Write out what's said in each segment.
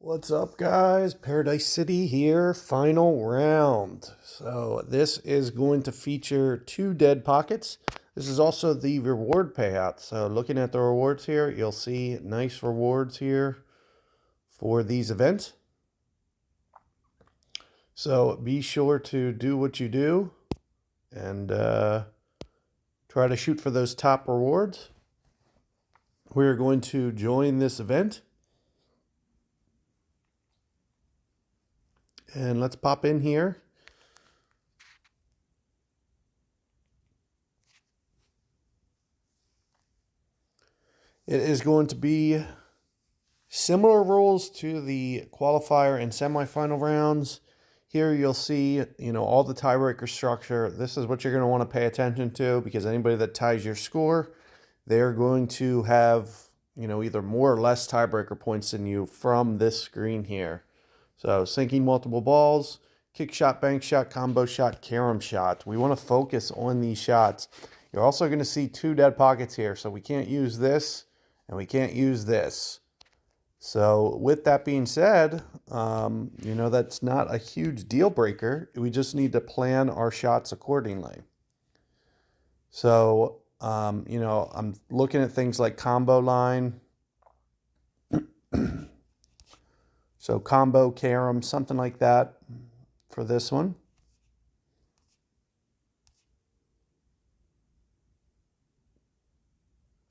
What's up, guys? Paradise City here, final round. So this is going to feature 2 dead pockets. This is also the reward payout. So looking at the rewards here, you'll see nice rewards here for these events. So be sure to do what you do and try to shoot for those top rewards. We're going to join this event. And let's pop in here. It is going to be similar rules to the qualifier and semifinal rounds. Here you'll see, all the tiebreaker structure. This is what you're going to want to pay attention to, because anybody that ties your score, they're going to have, either more or less tiebreaker points than you from this screen here. So sinking multiple balls, kick shot, bank shot, combo shot, carom shot. We want to focus on these shots. You're also going to see 2 dead pockets here, so we can't use this and we can't use this. So with that being said, that's not a huge deal breaker. We just need to plan our shots accordingly. So, I'm looking at things like combo line. So combo, carom, something like that for this one.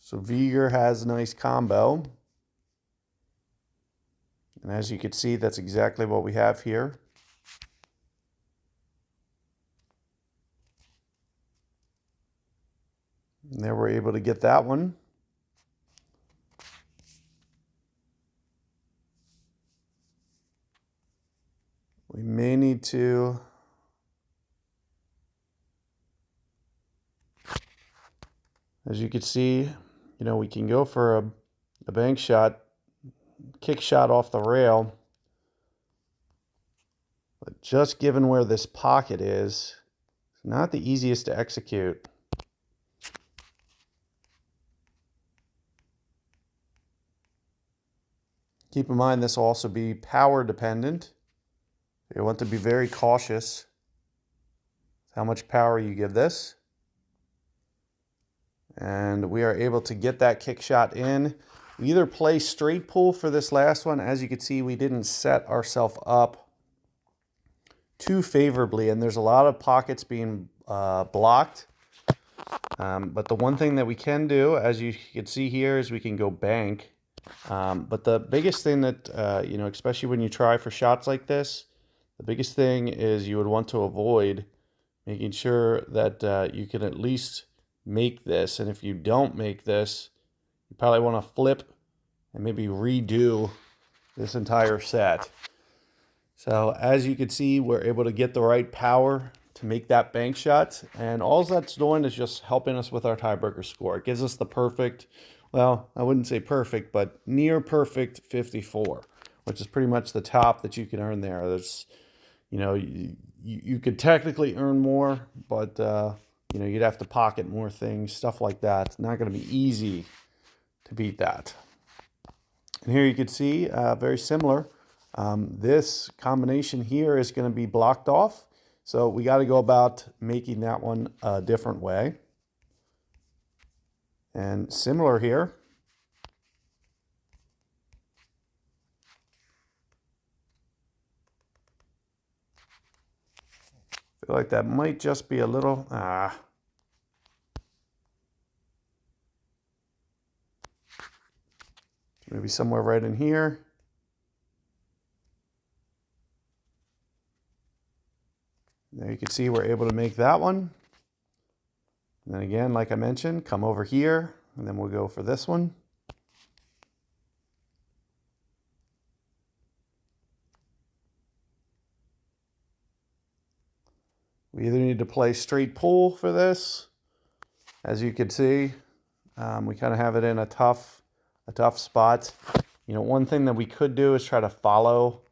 So Viger has a nice combo. And as you can see, that's exactly what we have here. And there we're able to get that one. We may need to as you can see, we can go for a bank shot, kick shot off the rail. But just given where this pocket is, it's not the easiest to execute. Keep in mind this will also be power dependent. You want to be very cautious how much power you give this. And we are able to get that kick shot in. We either play straight pull for this last one. As you can see, we didn't set ourselves up too favorably, and there's a lot of pockets being blocked. But the one thing that we can do, as you can see here, is we can go bank. But the biggest thing that, especially when you try for shots like this, the biggest thing is you would want to avoid making sure that you can at least make this. And if you don't make this, you probably want to flip and maybe redo this entire set. So as you can see, we're able to get the right power to make that bank shot. And all that's doing is just helping us with our tiebreaker score. It gives us the perfect, well, I wouldn't say perfect, but near perfect 54, which is pretty much the top that you can earn there. There's, you could technically earn more, but, you'd have to pocket more things, stuff like that. It's not going to be easy to beat that. And here you can see, very similar. This combination here is going to be blocked off. So we got to go about making that one a different way. And similar here. I feel like that might just be a little, maybe somewhere right in here. There you can see we're able to make that one. And then again, like I mentioned, come over here, and then we'll go for this one. We either need to play straight pull for this. As you can see, we kind of have it in a tough spot. One thing that we could do is try to follow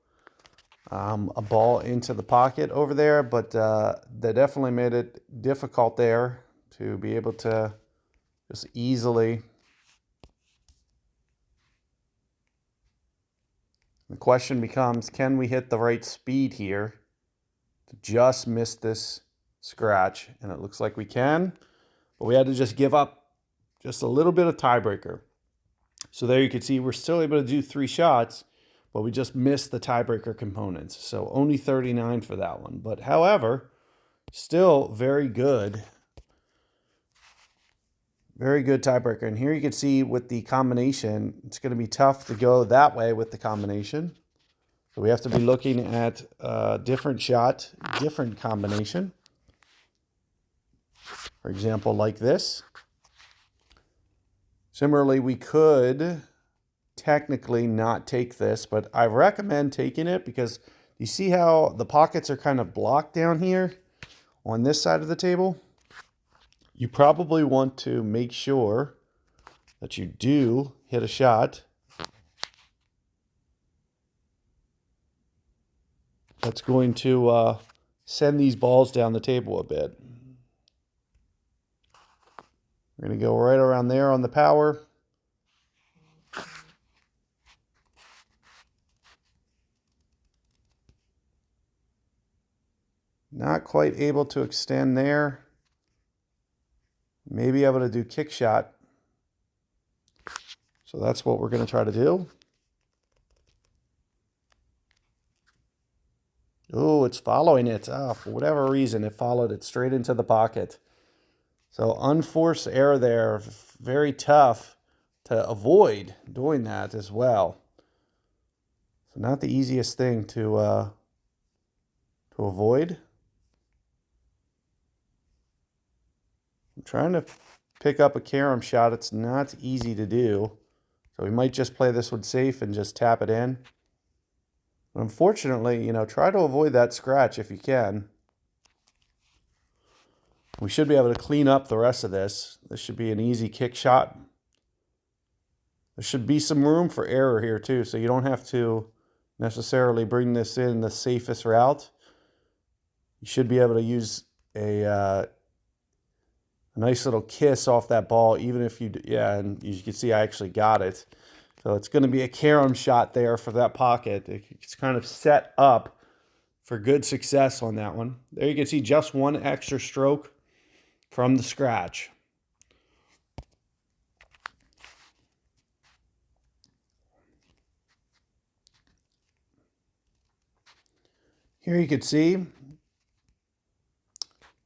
a ball into the pocket over there, but they definitely made it difficult there to be able to just easily The question becomes, can we hit the right speed here to just miss this scratch? And it looks like we can, but we had to just give up just a little bit of tiebreaker. So there you can see we're still able to do 3 shots, but we just missed the tiebreaker components. So only 39 for that one. But however, still very good. Very good tiebreaker. And here you can see with the combination, it's going to be tough to go that way with the combination. So we have to be looking at a different shot, different combination. For example, like this. Similarly, we could technically not take this, but I recommend taking it because you see how the pockets are kind of blocked down here on this side of the table? You probably want to make sure that you do hit a shot that's going to send these balls down the table a bit. We're going to go right around there on the power. Not quite able to extend there. Maybe able to do kick shot. So that's what we're going to try to do. Oh, it's following it. For whatever reason, it followed it straight into the pocket. So unforced error there. Very tough to avoid doing that as well. So not the easiest thing to avoid. I'm trying to pick up a carom shot. It's not easy to do. So we might just play this one safe and just tap it in. But unfortunately, try to avoid that scratch if you can. We should be able to clean up the rest of this. This should be an easy kick shot. There should be some room for error here too, so you don't have to necessarily bring this in the safest route. You should be able to use a nice little kiss off that ball, even if you, and you can see I actually got it. So it's going to be a carom shot there for that pocket. It's kind of set up for good success on that one. There you can see just one extra stroke from the scratch. Here you can see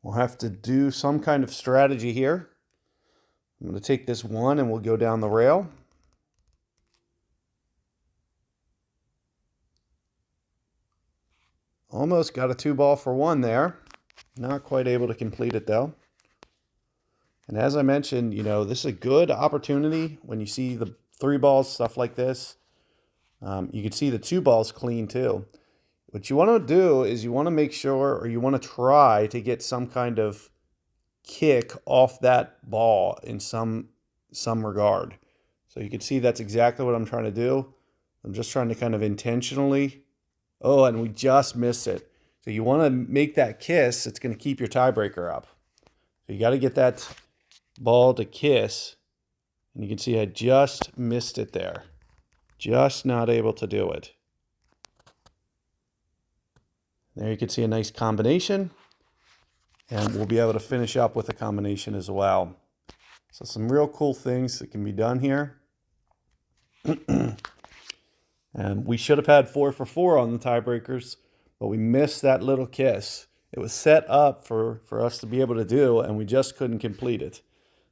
we'll have to do some kind of strategy here. I'm going to take this one and we'll go down the rail. Almost got a 2-ball for 1 there. Not quite able to complete it though. And as I mentioned, this is a good opportunity when you see the 3 balls, stuff like this. You can see the 2 balls clean too. What you want to do is you want to make sure, or you want to try to get some kind of kick off that ball in some regard. So you can see that's exactly what I'm trying to do. I'm just trying to kind of intentionally. Oh, and we just missed it. So you want to make that kiss. It's going to keep your tiebreaker up. So you got to get that ball to kiss. And you can see I just missed it there. Just not able to do it. There you can see a nice combination. And we'll be able to finish up with a combination as well. So some real cool things that can be done here. And we should have had 4 for 4 on the tiebreakers, but we missed that little kiss. It was set up for us to be able to do, and we just couldn't complete it.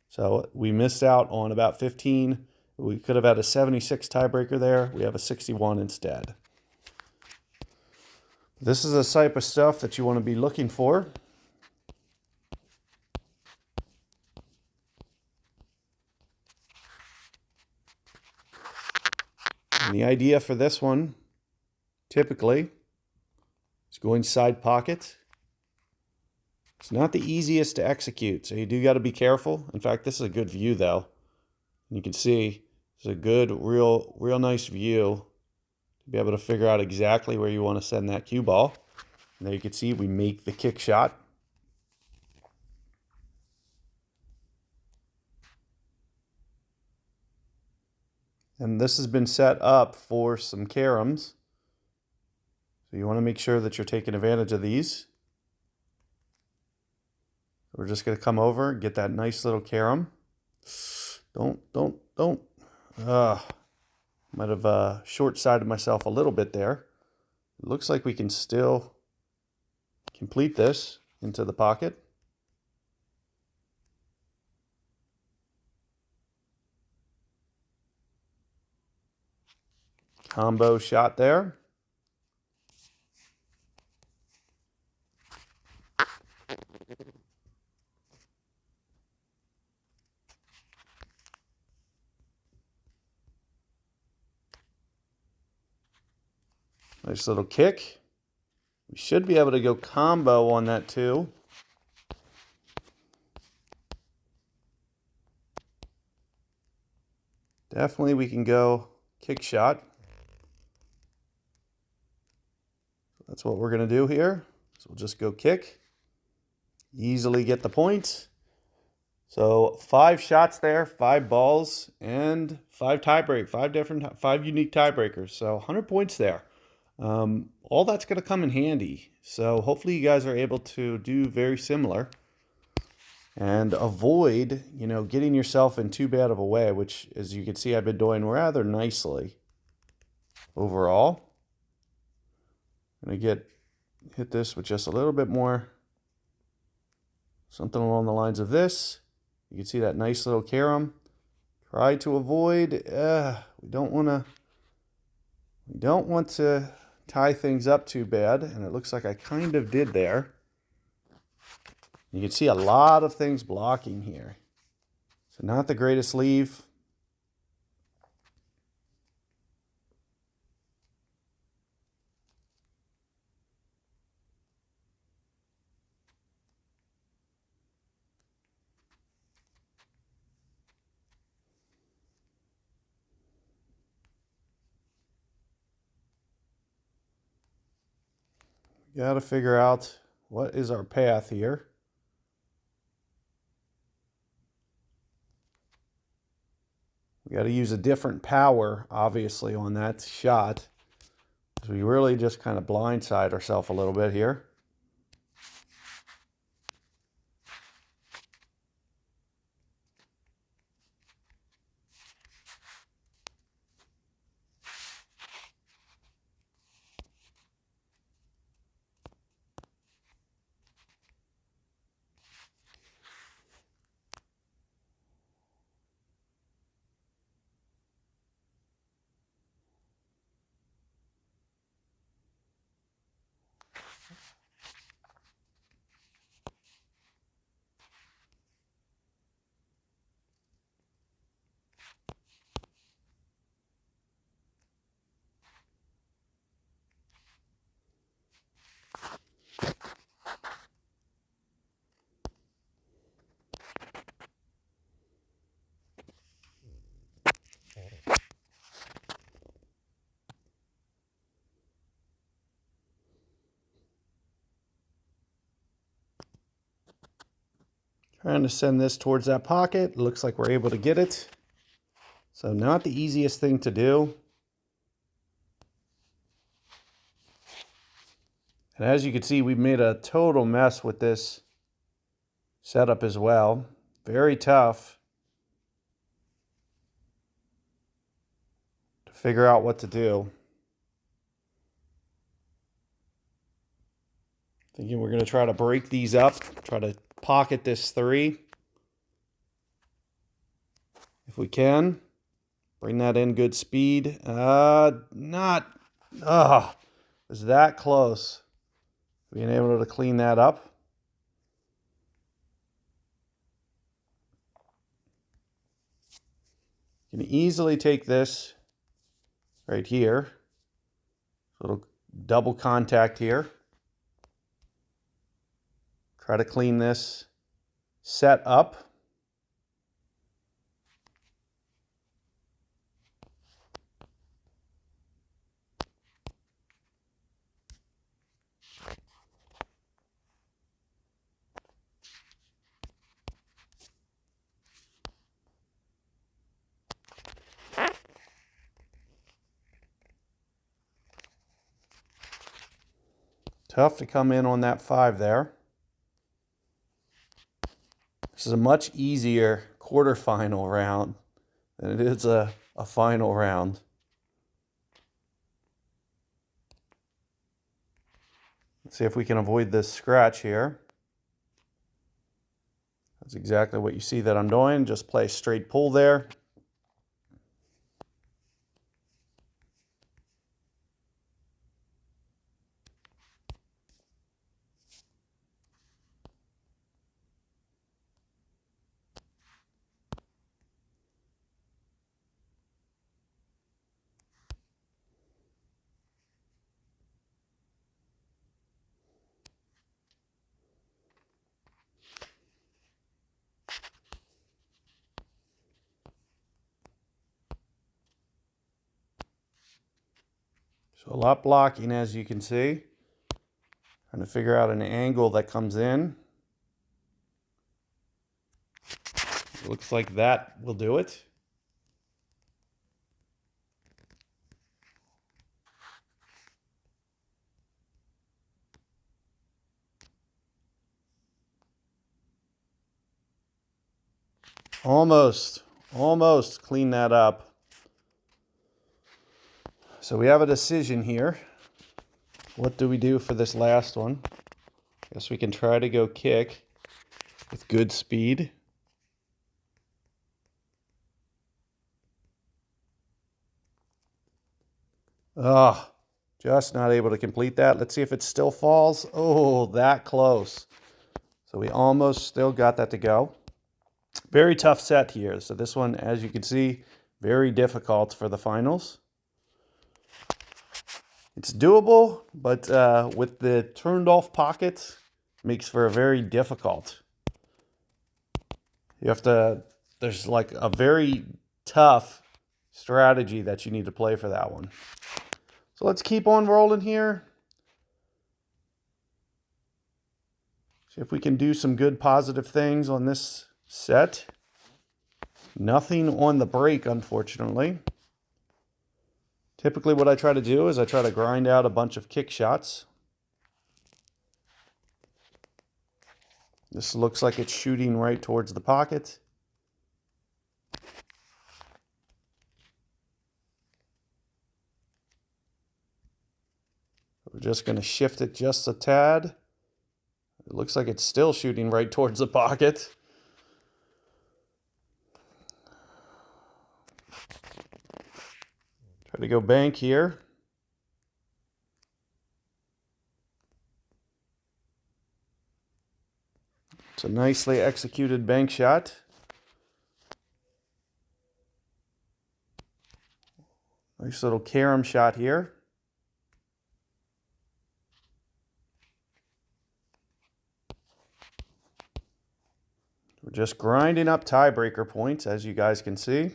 So we missed out on about 15. We could have had a 76 tiebreaker there. We have a 61 instead. This is the type of stuff that you want to be looking for. And the idea for this one, typically, is going side pocket. It's not the easiest to execute, so you do got to be careful. In fact, this is a good view, though. And you can see it's a good, real nice view to be able to figure out exactly where you want to send that cue ball. And there you can see we make the kick shot. And this has been set up for some caroms. So you want to make sure that you're taking advantage of these. We're just going to come over and get that nice little carom. Don't. Might have short-sided myself a little bit there. It looks like we can still complete this into the pocket. Combo shot there. Nice little kick. We should be able to go combo on that too. Definitely we can go kick shot. That's what we're going to do here. So we'll just go kick. Easily get the point. So 5 shots there, 5 balls, and 5 tiebreak, 5 unique tiebreakers. So 100 points there. All that's going to come in handy. So hopefully you guys are able to do very similar and avoid, getting yourself in too bad of a way, which, as you can see, I've been doing rather nicely overall. I'm going to hit this with just a little bit more, something along the lines of this. You can see that nice little carom. Try to avoid, we don't want to tie things up too bad, and it looks like I kind of did there. You can see a lot of things blocking here. So not the greatest leave. Got to figure out what is our path here. We got to use a different power, obviously, on that shot. So we really just kind of blindside ourselves a little bit here. Trying to send this towards that pocket. Looks like we're able to get it. So not the easiest thing to do. And as you can see, we've made a total mess with this setup as well. Very tough to figure out what to do. Thinking we're going to try to break these up, try to pocket this 3. If we can, bring that in good speed. Was that close. Being able to clean that up. You can easily take this right here. Little double contact here. Try to clean this set up. Tough to come in on that 5 there. This is a much easier quarterfinal round than it is a final round. Let's see if we can avoid this scratch here. That's exactly what you see that I'm doing. Just play straight pull there. So a lot blocking, as you can see. Trying to figure out an angle that comes in. It looks like that will do it. Almost clean that up. So we have a decision here. What do we do for this last one? Guess we can try to go kick with good speed. Just not able to complete that. Let's see if it still falls. Oh, that close. So we almost still got that to go. Very tough set here. So this one, as you can see, very difficult for the finals. It's doable, but with the turned off pockets, makes for a very difficult. You have to, there's like a very tough strategy that you need to play for that one. So let's keep on rolling here. See if we can do some good positive things on this set. Nothing on the break, unfortunately. Typically what I try to do is I try to grind out a bunch of kick shots. This looks like it's shooting right towards the pocket. We're just going to shift it just a tad. It looks like it's still shooting right towards the pocket. Try to go bank here. It's a nicely executed bank shot. Nice little carom shot here. We're just grinding up tiebreaker points, as you guys can see.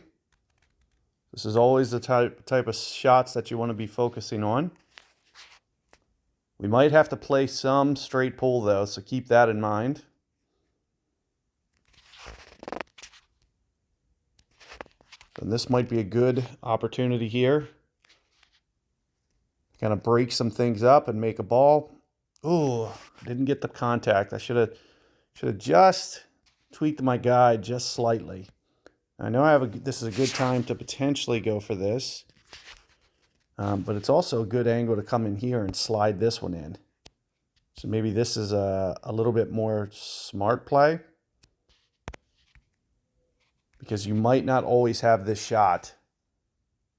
This is always the type of shots that you want to be focusing on. We might have to play some straight pull though, so keep that in mind. And this might be a good opportunity here. Kind of break some things up and make a ball. Oh, didn't get the contact. I should have just tweaked my guide just slightly. I know this is a good time to potentially go for this, but it's also a good angle to come in here and slide this one in. So maybe this is a little bit more smart play, because you might not always have this shot.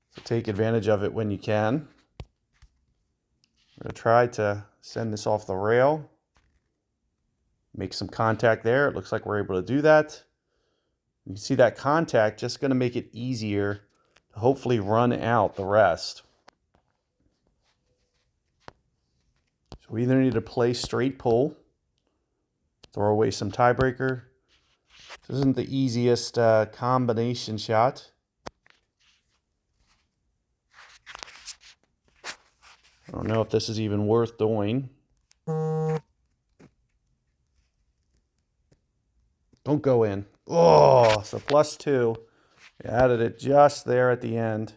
So take advantage of it when you can. I'm going to try to send this off the rail. Make some contact there. It looks like we're able to do that. You can see that contact just going to make it easier to hopefully run out the rest. So we either need to play straight pull, throw away some tiebreaker. This isn't the easiest combination shot. I don't know if this is even worth doing. Don't go in. Oh, so +2. We added it just there at the end.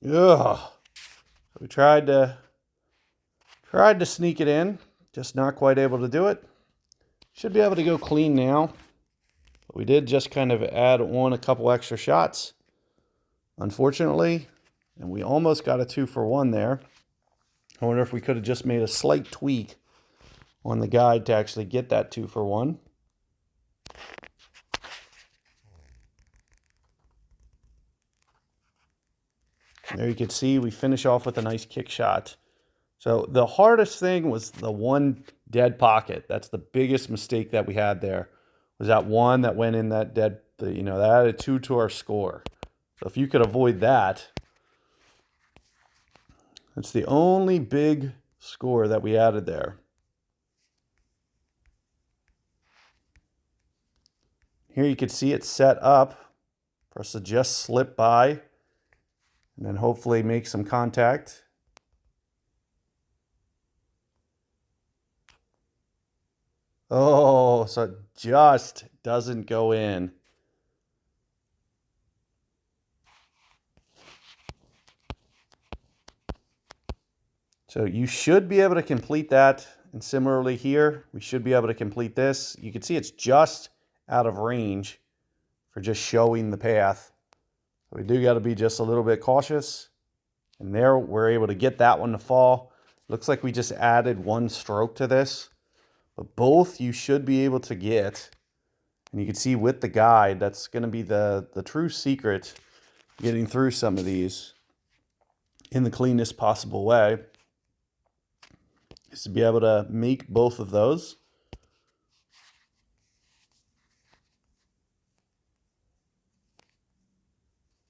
Ugh. We tried to sneak it in, just not quite able to do it. Should be able to go clean now. But we did just kind of add on a couple extra shots, unfortunately, and we almost got a 2-for-1 there. I wonder if we could have just made a slight tweak on the guide to actually get that 2-for-1. There you can see we finish off with a nice kick shot. So the hardest thing was the one dead pocket. That's the biggest mistake that we had there. Was that one that went in that dead, that added 2 to our score. So if you could avoid that, that's the only big score that we added there. Here you can see it set up for us to just slip by and then hopefully make some contact. Oh, so it just doesn't go in. So you should be able to complete that. And similarly here, we should be able to complete this. You can see it's just out of range for just showing the path. We do got to be just a little bit cautious. And there we're able to get that one to fall. Looks like we just added 1 stroke to this. But both you should be able to get. And you can see with the guide, that's going to be the true secret getting through some of these in the cleanest possible way. Is to be able to make both of those.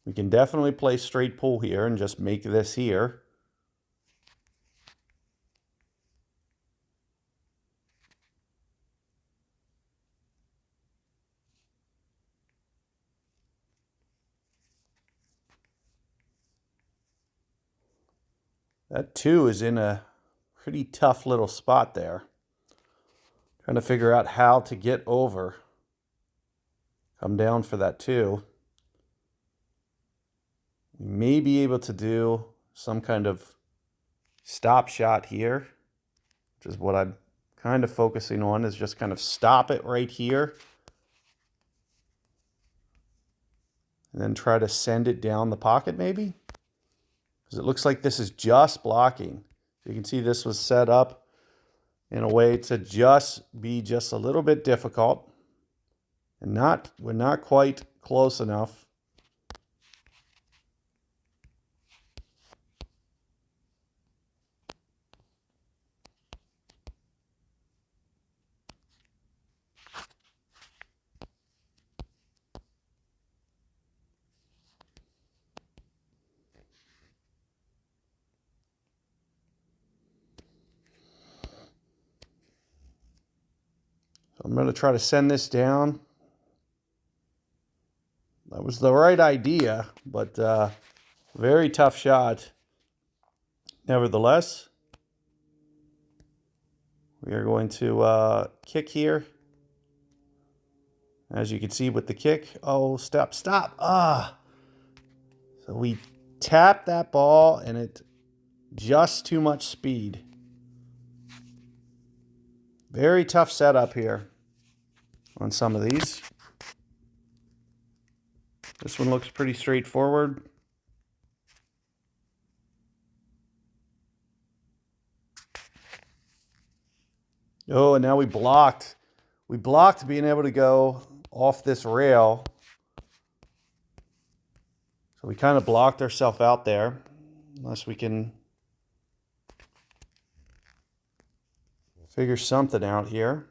We can definitely play straight pull here and just make this here. That 2 is in a pretty tough little spot there. Trying to figure out how to get over. Come down for that 2. We may be able to do some kind of stop shot here, which is what I'm kind of focusing on, is just kind of stop it right here. And then try to send it down the pocket maybe. Because it looks like this is just blocking. So you can see this was set up in a way to just be just a little bit difficult. And we're not quite close enough. So I'm going to try to send this down. That was the right idea, but very tough shot. Nevertheless, we are going to kick here. As you can see with the kick. Oh, stop. So we tapped that ball and it just too much speed. Very tough setup here on some of these. This one looks pretty straightforward. Oh, and now we blocked. We blocked being able to go off this rail. So we kind of blocked ourselves out there. Unless we can figure something out here.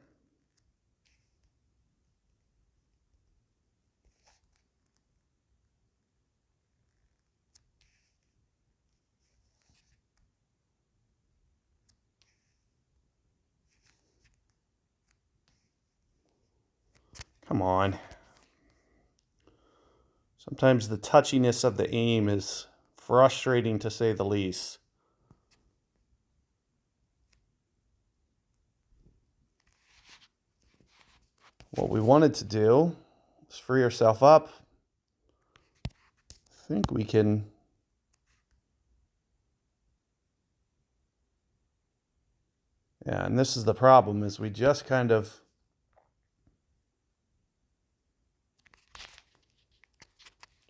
Come on. Sometimes the touchiness of the aim is frustrating to say the least. What we wanted to do is free ourselves up. I think we can Yeah, and this is the problem, is we just kind of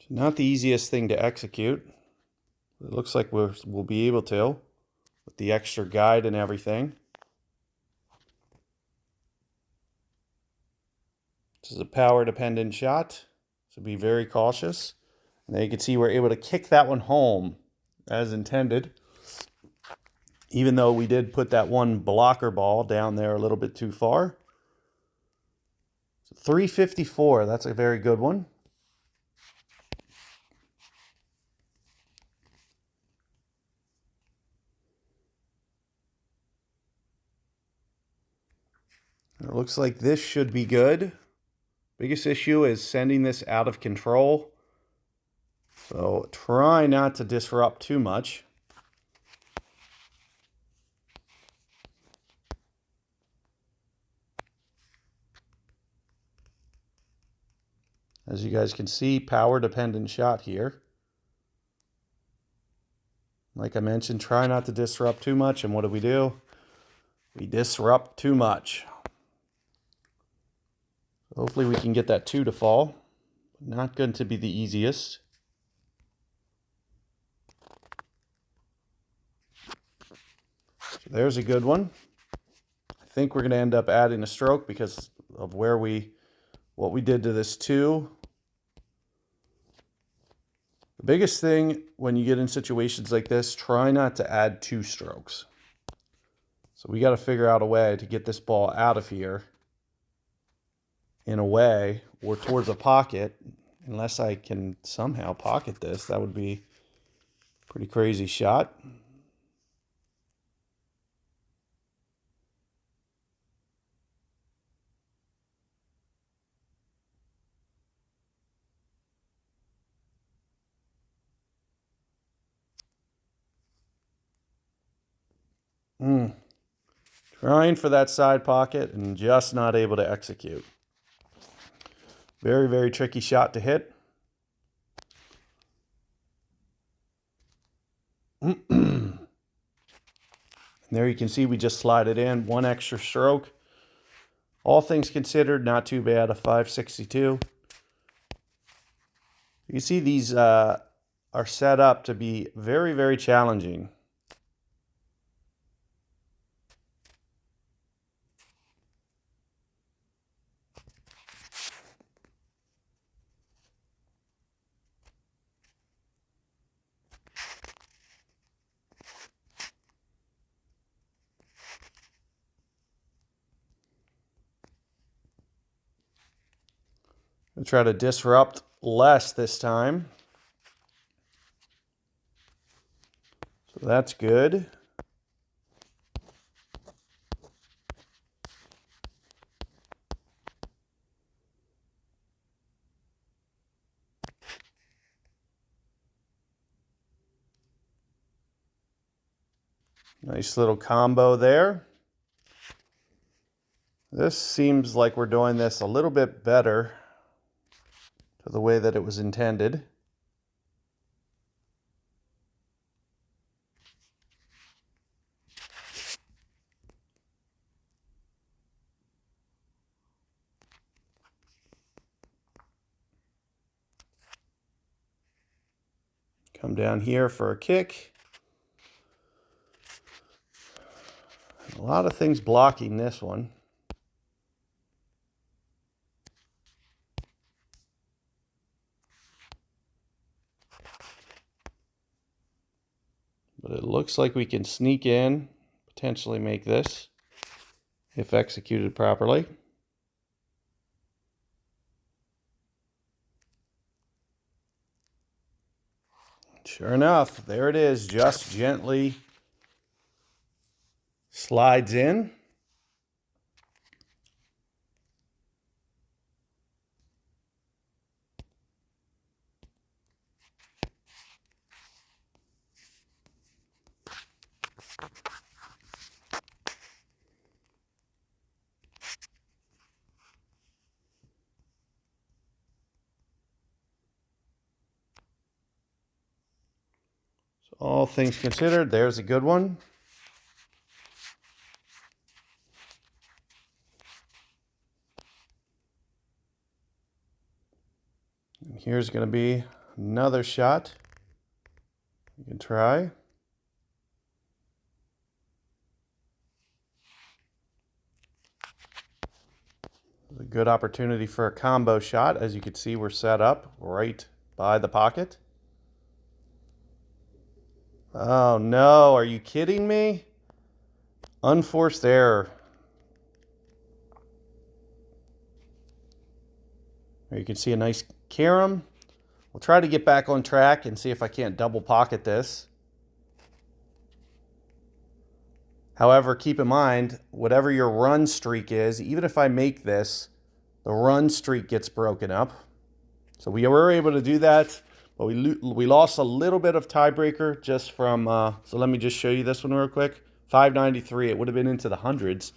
not the easiest thing to execute. It looks like we'll be able to with the extra guide and everything. This is a power dependent shot, so be very cautious. And there you can see we're able to kick that one home as intended, even though we did put that one blocker ball down there a little bit too far. So 354, that's a very good one. It looks like this should be good. Biggest issue is sending this out of control. So try not to disrupt too much. As you guys can see, power dependent shot here. Like I mentioned, try not to disrupt too much. And what do? We disrupt too much. Hopefully we can get that 2 to fall. Not going to be the easiest. So there's a good one. I think we're going to end up adding a stroke because of what we did to this 2. The biggest thing when you get in situations like this, try not to add 2 strokes. So we got to figure out a way to get this ball out of here in a way or towards a pocket. Unless I can somehow pocket this, that would be a pretty crazy shot. Trying for that side pocket and just not able to execute. Very, very tricky shot to hit. And there you can see we just slide it in. 1 extra stroke. All things considered, not too bad, a 562. You see these are set up to be very, very challenging. I'll try to disrupt less this time. So that's good. Nice little combo there. This seems like we're doing this a little bit better to the way that it was intended. Come down here for a kick. A lot of things blocking this one. But it looks like we can sneak in, potentially make this, if executed properly. Sure enough, there it is, just gently slides in. So all things considered, there's a good one. And here's going to be another shot you can try. A good opportunity for a combo shot. As you can see, we're set up right by the pocket. Oh no, are you kidding me? Unforced error. There you can see a nice carom. We'll try to get back on track and see if I can't double pocket this. However, keep in mind, whatever your run streak is, even if I make this, the run streak gets broken up. So we were able to do that, but we lost a little bit of tiebreaker just from, so let me just show you this one real quick. 593, it would have been into the hundreds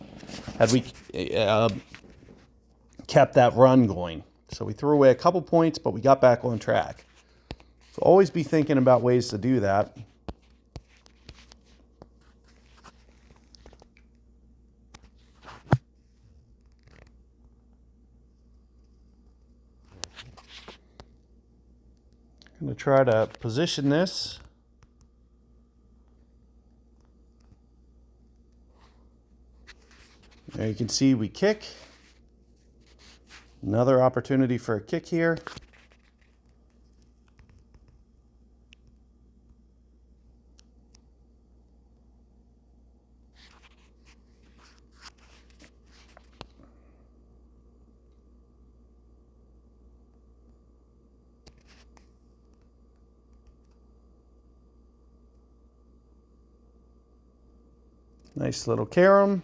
had we kept that run going. So we threw away a couple points, but we got back on track. So always be thinking about ways to do that. I'm going to try to position this. There you can see we kick. Another opportunity for a kick here. Nice little carom.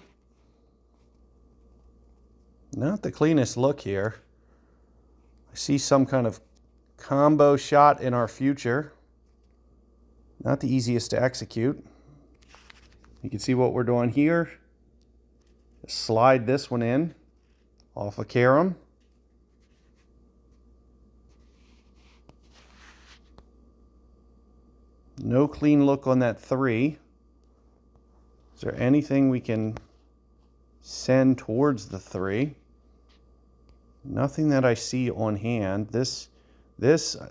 Not the cleanest look here. I see some kind of combo shot in our future. Not the easiest to execute. You can see what we're doing here. Slide this one in off a carom. No clean look on that 3. Is there anything we can send towards the 3? Nothing that I see on hand. The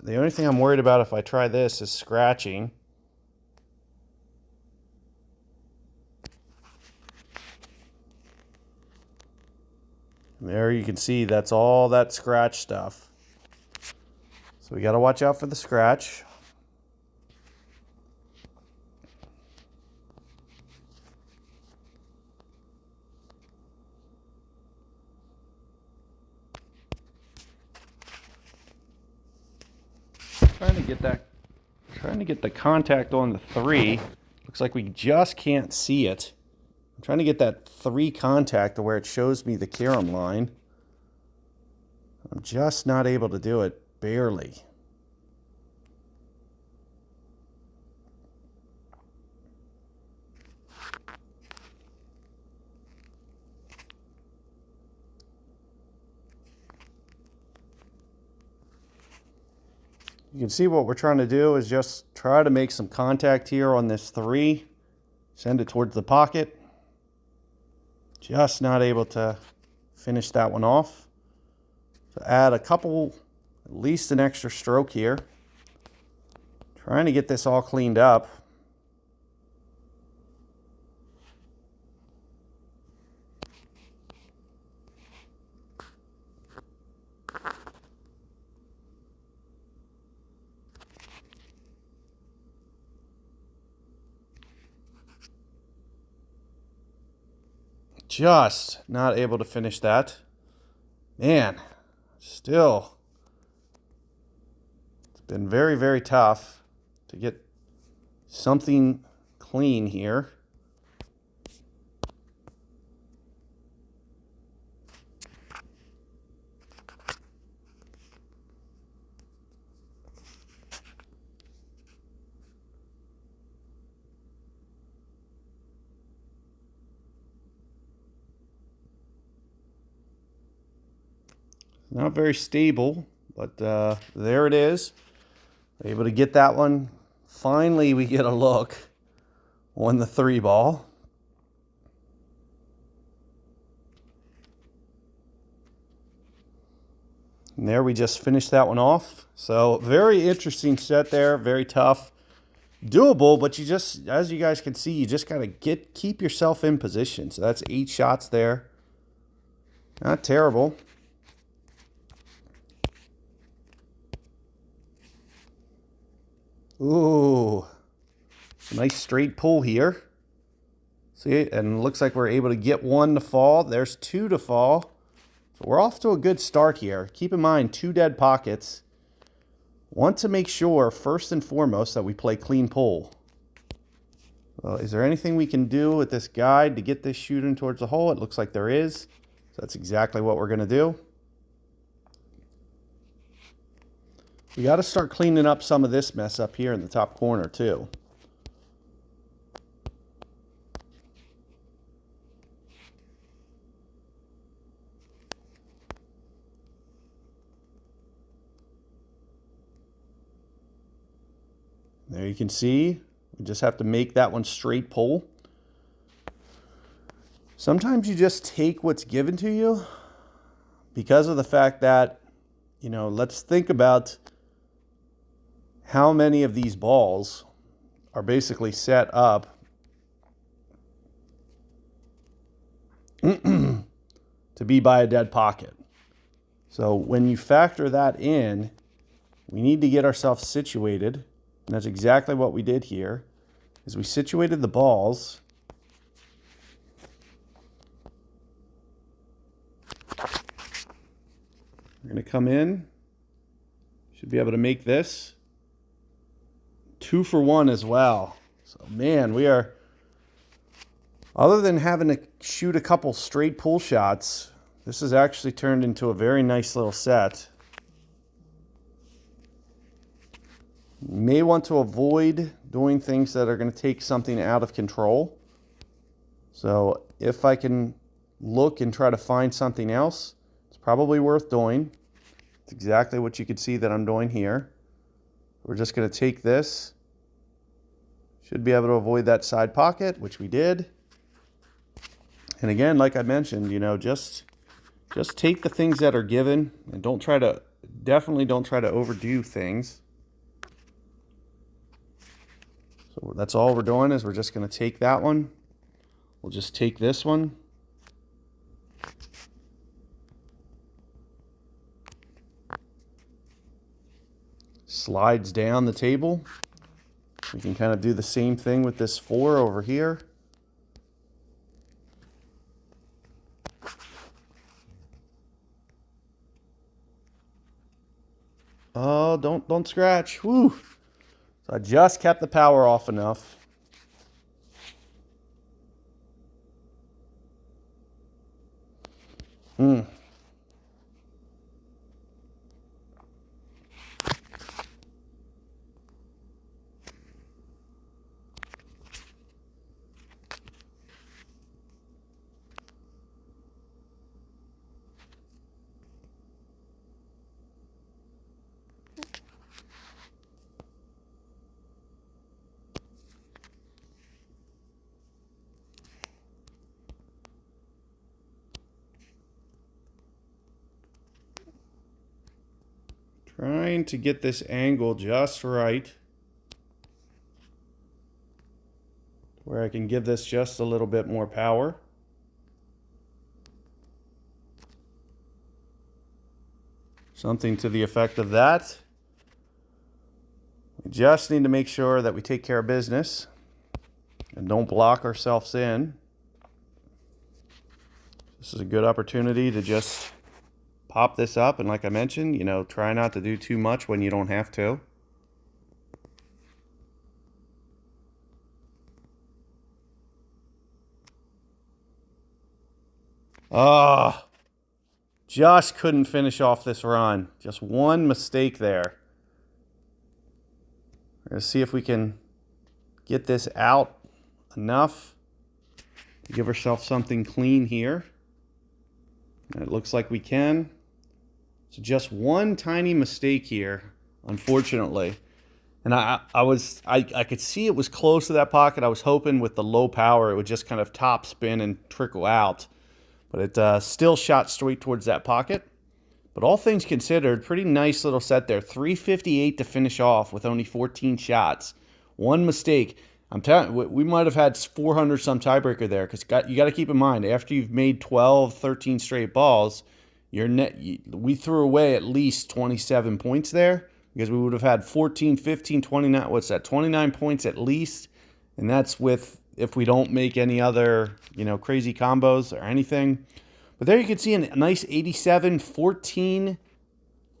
only thing I'm worried about if I try this is scratching. There you can see that's all that scratch stuff. So we got to watch out for the scratch. Trying to get the contact on the 3. Looks like we just can't see it. I'm trying to get that 3 contact to where it shows me the carom line. I'm just not able to do it, barely. You can see what we're trying to do is just try to make some contact here on this 3. Send it towards the pocket. Just not able to finish that one off. So add a couple, at least an extra stroke here. Trying to get this all cleaned up. Just not able to finish that. Man, still, it's been very, very tough to get something clean here. Not very stable, but there it is. Able to get that one. Finally, we get a look on the 3 ball. And there we just finished that one off. So very interesting set there, very tough. Doable, but you just, as you guys can see, you just got to keep yourself in position. So that's 8 shots there. Not terrible. Ooh, nice straight pull here. See, and it looks like we're able to get 1 to fall. There's 2 to fall. So we're off to a good start here. Keep in mind, 2 dead pockets. Want to make sure, first and foremost, that we play clean pull. Well, is there anything we can do with this guide to get this shooting towards the hole? It looks like there is. So that's exactly what we're going to do. We got to start cleaning up some of this mess up here in the top corner too. There you can see, we just have to make that one straight pull. Sometimes you just take what's given to you because of the fact that, you know, let's think about how many of these balls are basically set up to be by a dead pocket. So when you factor that in, we need to get ourselves situated. And that's exactly what we did here, is we situated the balls. We're going to come in. Should be able to make this 2 for 1 as well. So, man, we are, other than having to shoot a couple straight pull shots, this has actually turned into a very nice little set. You may want to avoid doing things that are going to take something out of control. So if I can look and try to find something else, it's probably worth doing. It's exactly what you can see that I'm doing here. We're just going to take this. Should be able to avoid that side pocket, which we did. And again, like I mentioned, you know, just take the things that are given and definitely don't try to overdo things. So that's all we're doing, is we're just going to take that one. We'll just take this one. Slides down the table. We can kind of do the same thing with this 4 over here. Oh, don't scratch. Woo! So I just kept the power off enough. Trying to get this angle just right, where I can give this just a little bit more power. Something to the effect of that. We just need to make sure that we take care of business and don't block ourselves in. This is a good opportunity to just pop this up, and like I mentioned, you know, try not to do too much when you don't have to. Ah, just couldn't finish off this run. Just one mistake there. We're going to see if we can get this out enough. Give ourselves something clean here. And it looks like we can. So just one tiny mistake here, unfortunately. And I could see it was close to that pocket. I was hoping with the low power it would just kind of top spin and trickle out. But it still shot straight towards that pocket. But all things considered, pretty nice little set there. 358 to finish off with only 14 shots. One mistake. I'm telling you, we might have had 400 some tiebreaker there, because you got to keep in mind, after you've made 12, 13 straight balls, we threw away at least 27 points there, because we would have had 14, 15, 29, what's that, 29 points at least. And that's with, if we don't make any other, crazy combos or anything. But there you can see a nice 87, 14,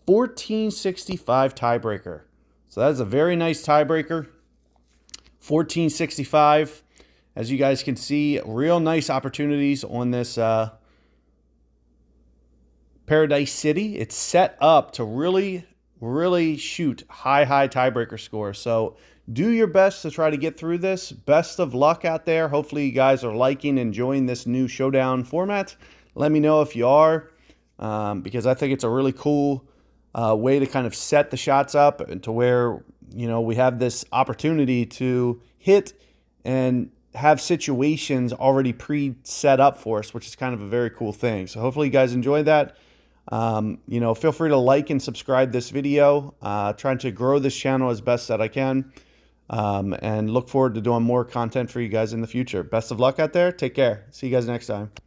1465 tiebreaker. So that is a very nice tiebreaker. 1465. As you guys can see, real nice opportunities on this Paradise City. It's set up to really, really shoot high tiebreaker scores. So do your best to try to get through this. Best of luck out there. Hopefully you guys are liking and enjoying this new Showdown format. Let me know if you are, because I think it's a really cool way to kind of set the shots up and to where, we have this opportunity to hit and have situations already pre-set up for us, which is kind of a very cool thing. So hopefully you guys enjoyed that. Feel free to like and subscribe this video. Trying to grow this channel as best that I can, and look forward to doing more content for you guys in the future. Best of luck out there. Take care. See you guys next time.